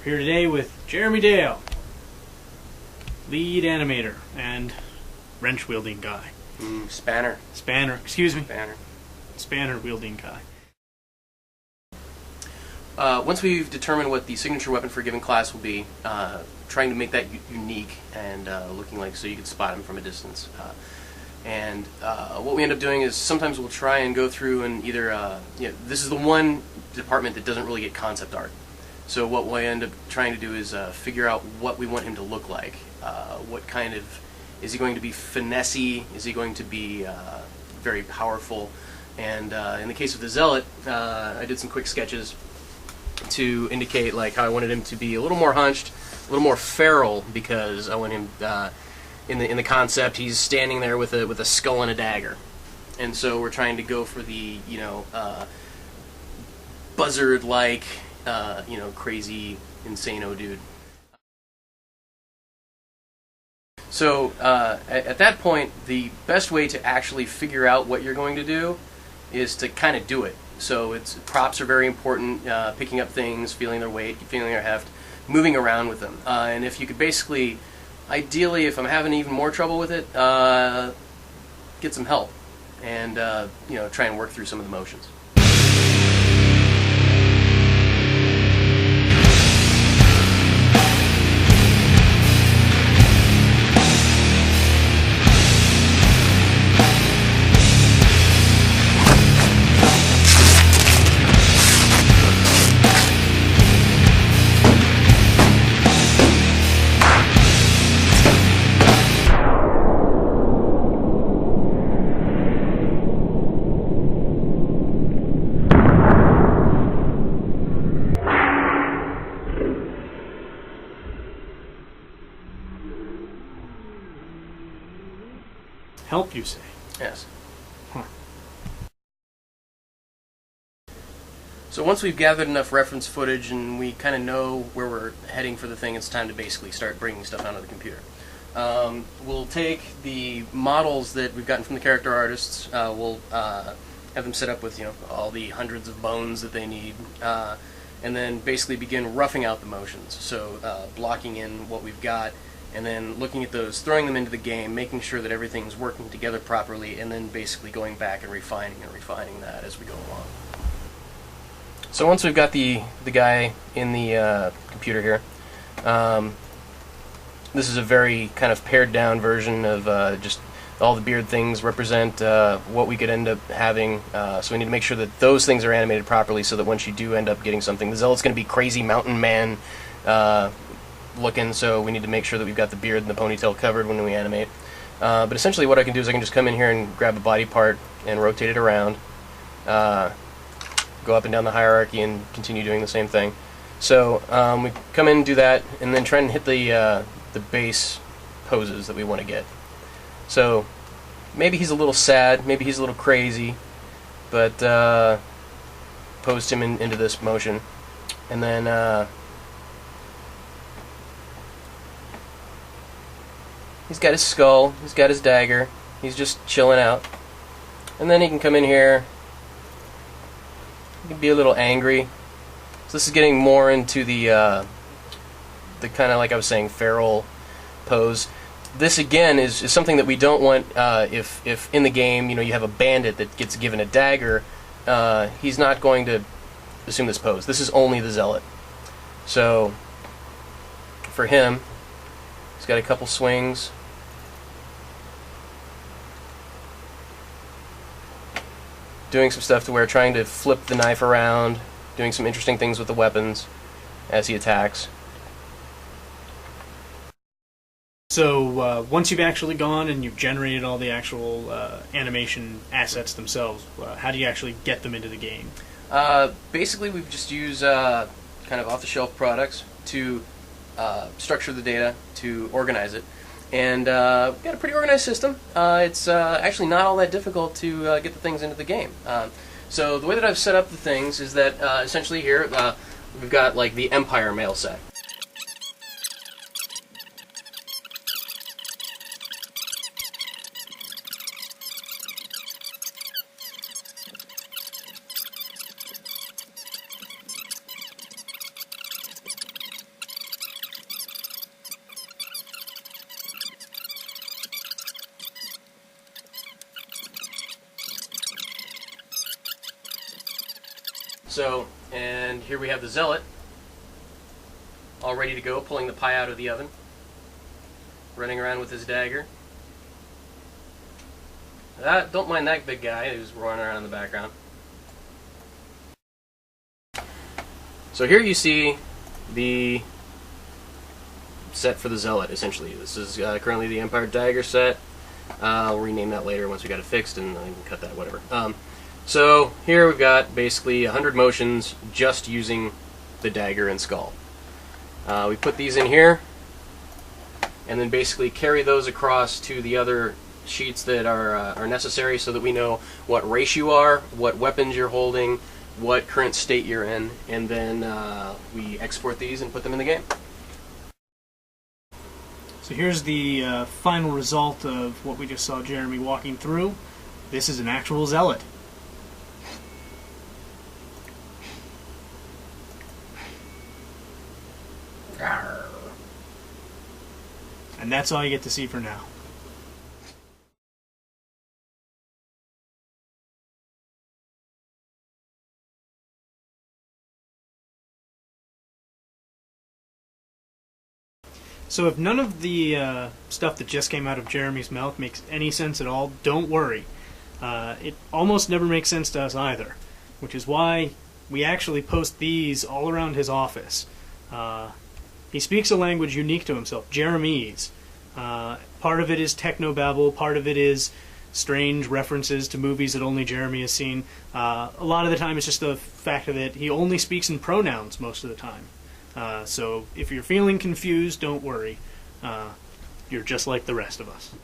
We're here today with Jeremy Dale, lead animator and wrench-wielding guy. Spanner. Excuse me. Spanner-wielding guy. Once we've determined what the signature weapon for a given class will be, trying to make that unique and looking like so you can spot him from a distance. What we end up doing is sometimes we'll try and go through and either, this is the one department that doesn't really get concept art. So what we end up trying to do is figure out what we want him to look like. What kind of, is he going to be finessey? Is he going to be very powerful? And in the case of the zealot, I did some quick sketches to indicate like how I wanted him to be a little more hunched, a little more feral, because I want him in the concept he's standing there with a skull and a dagger, and so we're trying to go for the buzzard-like crazy insano dude. So at that point, the best way to actually figure out what you're going to do is to kind of do it. So props are very important, picking up things, feeling their weight, feeling their heft, moving around with them. And if you could basically, ideally, if I'm having even more trouble with it, get some help and try and work through some of the motions. Help, you say? Yes. Huh. So once we've gathered enough reference footage and we kind of know where we're heading for the thing, it's time to basically start bringing stuff onto the computer. We'll take the models that we've gotten from the character artists, we'll have them set up with all the hundreds of bones that they need, and then basically begin roughing out the motions. So blocking in what we've got, and then looking at those, throwing them into the game, making sure that everything's working together properly, and then basically going back and refining that as we go along. So once we've got the guy in the computer here, this is a very kind of pared down version of just all the beard things represent what we could end up having. So we need to make sure that those things are animated properly so that once you do end up getting something, the zealot's going to be crazy mountain man looking, so we need to make sure that we've got the beard and the ponytail covered when we animate. But essentially what I can do is I can just come in here and grab a body part and rotate it around, go up and down the hierarchy and continue doing the same thing. So we come in and do that, and then try and hit the base poses that we want to get. So maybe he's a little sad, maybe he's a little crazy, but post him into this motion, and then he's got his skull, he's got his dagger, he's just chilling out. And then he can come in here, he can be a little angry. So this is getting more into the kind of, like I was saying, feral pose. This again is something that we don't want if in the game you have a bandit that gets given a dagger, he's not going to assume this pose. This is only the zealot. So for him, he's got a couple swings. Doing some stuff to where trying to flip the knife around, doing some interesting things with the weapons as he attacks. So once you've actually gone and you've generated all the actual animation assets themselves, how do you actually get them into the game? Basically, we've just used kind of off-the-shelf products to structure the data, to organize it. And we've got a pretty organized system. It's actually not all that difficult to get the things into the game. So the way that I've set up the things is that essentially here we've got like the Empire mail set. So, and here we have the zealot, all ready to go, pulling the pie out of the oven, running around with his dagger. Don't mind that big guy who's running around in the background. So here you see the set for the zealot, essentially. This is currently the Empire Dagger set. I'll rename that later once we got it fixed, and I can cut that, whatever. So here we've got basically 100 motions just using the dagger and skull. We put these in here, and then basically carry those across to the other sheets that are necessary, so that we know what race you are, what weapons you're holding, what current state you're in, and then we export these and put them in the game. So here's the final result of what we just saw Jeremy walking through. This is an actual zealot. And that's all you get to see for now. So if none of the stuff that just came out of Jeremy's mouth makes any sense at all, don't worry. It almost never makes sense to us either, which is why we actually post these all around his office. He speaks a language unique to himself, Jeremese. Part of it is technobabble, part of it is strange references to movies that only Jeremy has seen. A lot of the time it's just the fact that he only speaks in pronouns most of the time. So if you're feeling confused, don't worry. You're just like the rest of us.